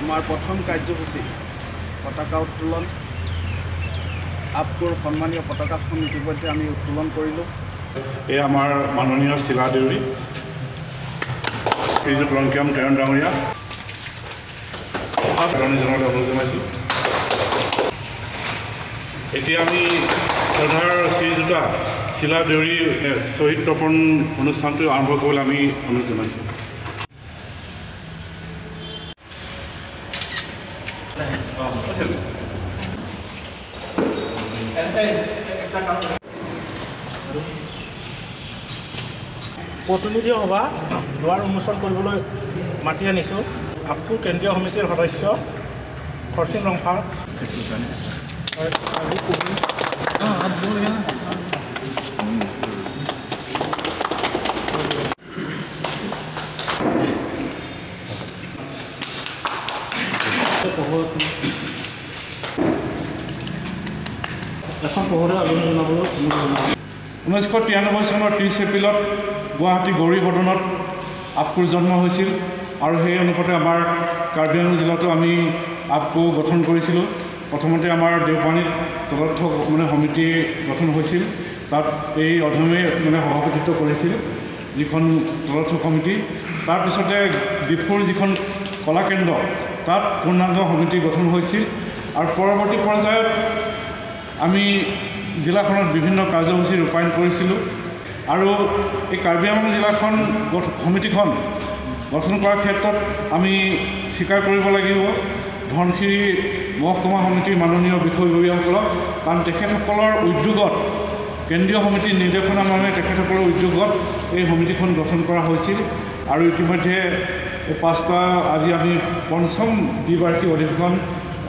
আমাৰ প্ৰথম কাৰ্যসূচী পতাকা উত্তোলন। আপকোৰ সন্মানীয় পতাকাখন ইতিমধ্যে আমি উত্তোলন কৰিলোঁ। এই আমাৰ মাননীয় শিলা দেউৰী শ্ৰীযুত ৰংকিয়াম তেৰণ ডাঙৰীয়া জনলৈ অনুৰোধ জনাইছোঁ। এতিয়া আমি শ্ৰদ্ধাৰ শ্ৰীযুতা শিলা দেউৰী শ্বহীদ তৰ্পণ অনুষ্ঠানটো আৰম্ভ কৰিবলৈ আমি অনুৰোধ জনাইছোঁ। প্ৰতিনিধি সভা দুৱাৰ উন্মোচন কৰিবলৈ মাতি আনিছোঁ। আপকোৰ কেন্দ্ৰীয় সমিতিৰ সদস্য খৰচিং ৰংফাল। এখন পোহৰে আলোচনা জনাবলৈ 1993 চনৰ 30 এপ্ৰিলত গুৱাহাটী গৌৰী সদনত আপকোৰ জন্ম হৈছিল আৰু সেই অনুপাতে আমাৰ কাৰ্বি আংলং জিলাতো আমি আপকো গঠন কৰিছিলোঁ। প্ৰথমতে আমাৰ দেওপানীত তদৰ্থ সমিতি গঠন হৈছিল। তাত এই অধমে সভাপতিত্ব কৰিছিল যিখন তদৰ্থ কমিটি। তাৰপিছতে ডিফুৰ যিখন কলাকেন্দ্ৰ তাত পূৰ্ণাংগ সমিতি গঠন হৈছিল আৰু পৰৱৰ্তী পৰ্যায়ত আমি জিলাখনত বিভিন্ন কাৰ্যসূচী ৰূপায়ণ কৰিছিলোঁ আৰু এই কাৰ্বি আংলং জিলাখন সমিতিখন গঠন কৰাৰ ক্ষেত্ৰত আমি স্বীকাৰ কৰিব লাগিব ধনশিৰি মহকুমা সমিতিৰ মাননীয় বিষয়ববীয়াসকলক, কাৰণ তেখেতসকলৰ উদ্যোগত কেন্দ্ৰীয় সমিতিৰ নিৰ্দেশনামৰ্মে তেখেতসকলৰ উদ্যোগত এই সমিতিখন গঠন কৰা হৈছিল আৰু ইতিমধ্যে পাঁচটা আজি আমি পঞ্চম দ্বিবাৰ্ষিক অধিৱেশন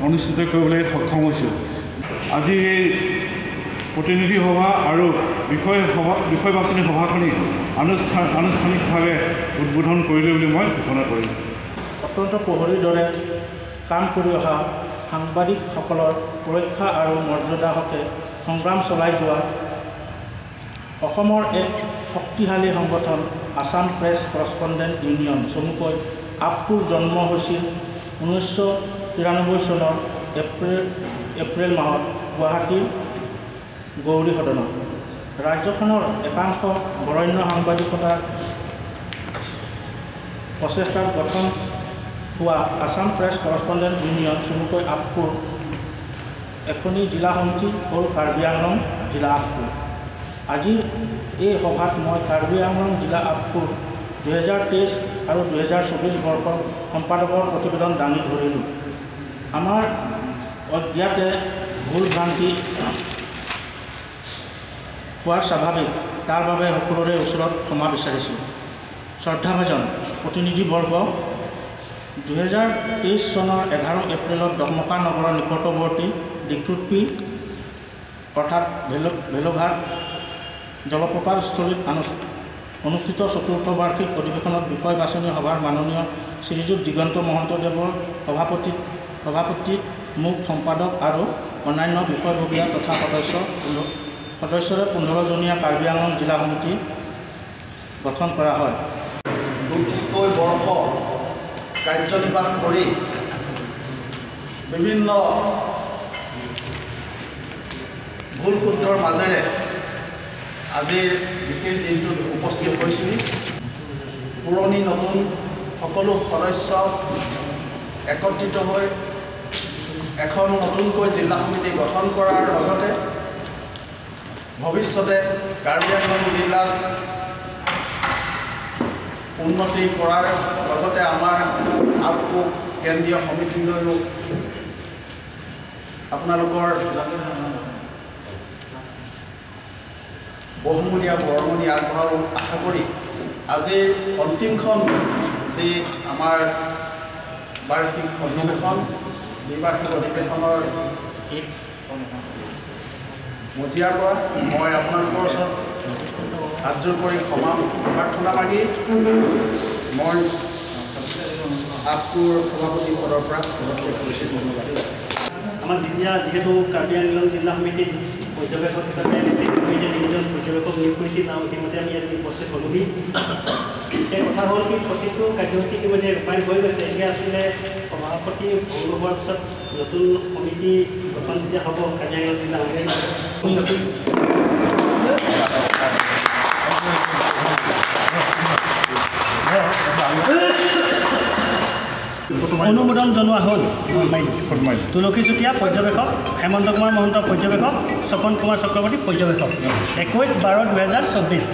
অনুষ্ঠিত কৰিবলৈ সক্ষম হৈছোঁ। আজি এই প্ৰতিনিধি সভা আৰু বিষয় বাছনি সভাখনি আনুষ্ঠানিকভাৱে উদ্বোধন কৰিলে বুলি মই ঘোষণা কৰিলোঁ। অত্যন্ত প্ৰহৰীৰ দৰে কাম কৰি অহা সাংবাদিকসকলৰ সুৰক্ষা আৰু মৰ্যাদাৰ হকে সংগ্ৰাম চলাই যোৱা অসমৰ এক শক্তিশালী সংগঠন আছাম প্ৰেছ কৰস্পণ্ডেণ্ট ইউনিয়ন চমুকৈ আপকোৰ জন্ম হৈছিল 1993 চনৰ এপ্ৰিল মাহত গুৱাহাটীৰ গৌৰী সদনত। ৰাজ্যখনৰ একাংশ বৰেণ্য সাংবাদিকতাৰ প্ৰচেষ্টাত গঠন হোৱা আছাম প্ৰেছ কৰস্পণ্ডেণ্ট ইউনিয়ন চমুকৈ আপকোৰ এখনি জিলা সমিতি হ'ল কাৰ্বি আংলং জিলা আপকোৰ। আজিৰ এই সভাত মই কাৰ্বি আংলং জিলা আপকোৰ 2023 আৰু 2024 বৰ্ষৰ সম্পাদকৰ প্ৰতিবেদন দাঙি ধৰিলোঁ। আমাৰ অজ্ঞাতে ভুল ভ্ৰান্তি হোৱাৰ স্বাভাৱিক, তাৰ বাবে সকলোৰে ওচৰত ক্ষমা বিচাৰিছোঁ। শ্ৰদ্ধাভাজন প্ৰতিনিধিবৰ্গ, 2023 চনৰ 11 এপ্ৰিলত দহমকা নগৰৰ নিকটৱৰ্তী দিক্ৰুটপি অৰ্থাৎ ভেলুঘাট জলপ্ৰপাতস্থলীত অনুষ্ঠিত চতুৰ্থ বাৰ্ষিক অধিৱেশনত বিষয় বাছনি সভাৰ মাননীয় শ্ৰীযুত দিগন্ত মহন্তদেৱৰ সভাপতিত মুখ সম্পাদক আৰু অন্যান্য বিষয়ববীয়া তথা সদস্যৰে 15জনীয়া কাৰ্বি আংলং জিলা সমিতি গঠন কৰা হয়। 2কৈ বৰ্ষ কাৰ্যনিৰ্বাহ কৰি বিভিন্ন ভুল শুদ্ধৰ মাজেৰে আজিৰ বিশেষ দিনটোত উপস্থিত হৈছিল। পুৰণি নতুন সকলো সদস্য একত্ৰিত হৈ এখন নতুনকৈ জিলা সমিতি গঠন কৰাৰ লগতে ভৱিষ্যতে কাৰ্বি আংলং জিলাত উন্নতি কৰাৰ লগতে আমাৰ আপকো কেন্দ্ৰীয় সমিতিলৈও আপোনালোকৰ বহুমূলীয়া বৰঙণি আগবঢ়াব আশা কৰি আজিৰ অন্তিমখন যি আমাৰ বাৰ্ষিক অধিৱেশন দ্বিবাৰ্ষিক অধিৱেশনৰ মজিয়াৰ পৰা মই আপোনালোকৰ ওচৰত হাতযোৰ কৰি ক্ষমা প্ৰাৰ্থনা মাগি মই আপকোৰ সভাপতি পদৰ পৰা পদত্যাগ কৰিছোঁ। ধন্যবাদ। আমাৰ যিহেতু কাৰ্বি আংলং জিলা সমিতিত পৰ্যবেক্ষক হিচাপে তিনিজন পৰ্যবেক্ষক নিয়োগ কৰিছিল আৰু ইতিমধ্যে আমি আজি উপস্থিত হ'লোহি। এতিয়া কথা হ'ল কি প্ৰতিটো কাৰ্যসূচী ইতিমধ্যে ৰূপায়ণ হৈ গৈছে। এতিয়া আছিলে সভাপতি ভংগ হোৱাৰ পিছত নতুন সমিতি গঠন যেতিয়া হ'ব কাৰ্যালয়ত অনুমোদন জনোৱা হ'ল। তুলসী চুতীয়া পৰ্যবেক্ষক, হেমন্ত কুমাৰ মহন্ত পৰ্যবেক্ষক, স্বপন কুমাৰ চক্ৰৱৰ্তী পৰ্যবেক্ষক, 21/12/2024।